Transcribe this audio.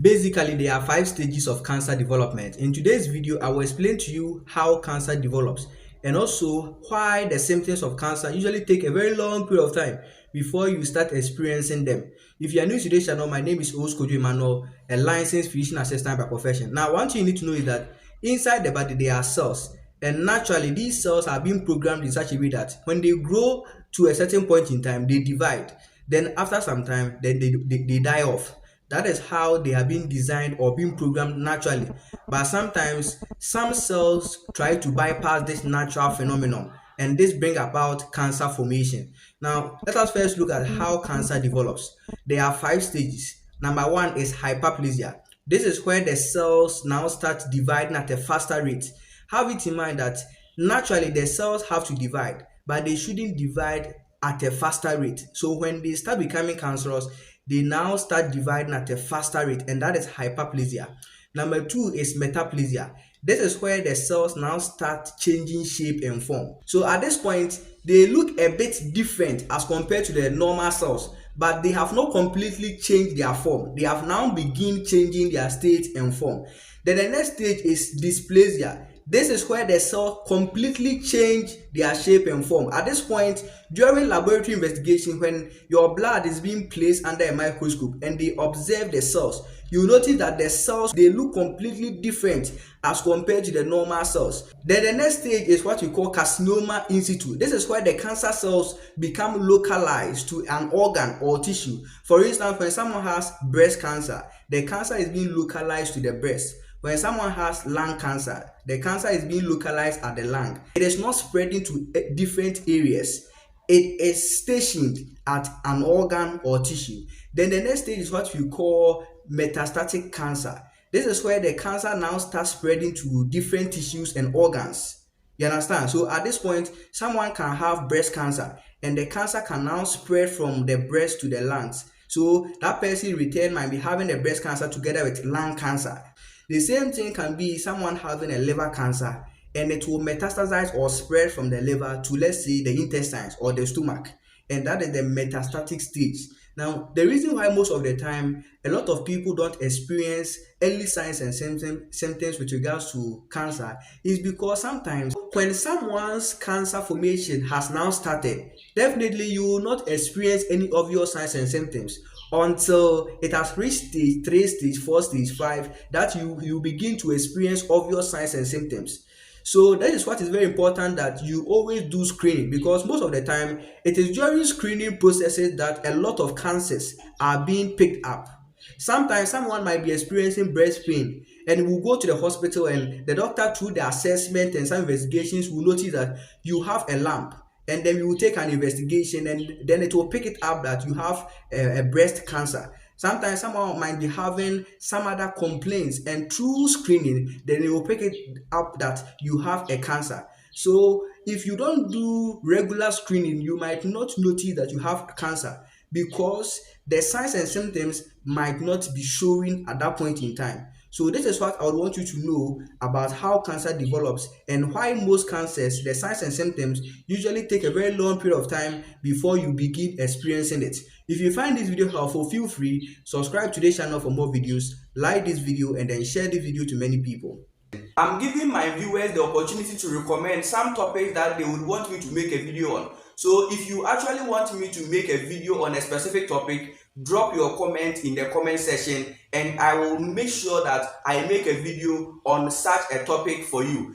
Basically, there are 5 stages of cancer development. In today's video, I will explain to you how cancer develops and also why the symptoms of cancer usually take a very long period of time before you start experiencing them. If you are new to this channel, my name is Oskojo Emmanuel, a licensed physician assistant by profession. Now, one thing you need to know is that inside the body there are cells, and naturally these cells are being programmed in such a way that when they grow to a certain point in time, they divide. Then after some time, then they die off. That is how they are being designed or being programmed naturally. But sometimes some cells try to bypass this natural phenomenon, and this bring about cancer formation. Now, let us first look at how cancer develops. There are 5 stages. Number one is hyperplasia. This is where the cells now start dividing at a faster rate. Have it in mind that naturally the cells have to divide, but they shouldn't divide at a faster rate. So when they start becoming cancerous, they now start dividing at a faster rate, and that is hyperplasia. Number two is metaplasia. This is where the cells now start changing shape and form. So at this point, they look a bit different as compared to the normal cells, but they have not completely changed their form. They have now begin changing their state and form. Then the next stage is dysplasia. This is where the cell completely change their shape and form. At this point, during laboratory investigation, when your blood is being placed under a microscope and they observe the cells, you notice that the cells, they look completely different as compared to the normal cells. Then the next stage is what we call carcinoma in situ. This is where the cancer cells become localized to an organ or tissue. For instance, when someone has breast cancer, the cancer is being localized to the breast. When someone has lung cancer, the cancer is being localized at the lung. It is not spreading to different areas. It is stationed at an organ or tissue. Then the next stage is what we call metastatic cancer. This is where the cancer now starts spreading to different tissues and organs. You understand? So at this point, someone can have breast cancer, and the cancer can now spread from the breast to the lungs. So that person in return might be having the breast cancer together with lung cancer. The same thing can be someone having a liver cancer, and it will metastasize or spread from the liver to, let's say, the intestines or the stomach, and that is the metastatic stage. Now, the reason why most of the time a lot of people don't experience early signs and symptoms with regards to cancer is because sometimes when someone's cancer formation has now started, definitely you will not experience any obvious signs and symptoms until it has reached stage 3, stage 4, stage 5, that you begin to experience obvious signs and symptoms. So that is what is very important, that you always do screening, because most of the time it is during screening processes that a lot of cancers are being picked up. Sometimes someone might be experiencing breast pain and will go to the hospital, and the doctor, through the assessment and some investigations, will notice that you have a lump, and then we will take an investigation, and then it will pick it up that you have a breast cancer. Sometimes someone might be having some other complaints, and through screening, then they will pick it up that you have a cancer. So if you don't do regular screening, you might not notice that you have cancer, because the signs and symptoms might not be showing at that point in time. So this is what I would want you to know about how cancer develops, and why most cancers, the signs and symptoms usually take a very long period of time before you begin experiencing it. If you find this video helpful, feel free, subscribe to this channel for more videos, like this video, and then share this video to many people. I'm giving my viewers the opportunity to recommend some topics that they would want me to make a video on. So if you actually want me to make a video on a specific topic, drop your comment in the comment section, and I will make sure that I make a video on such a topic for you.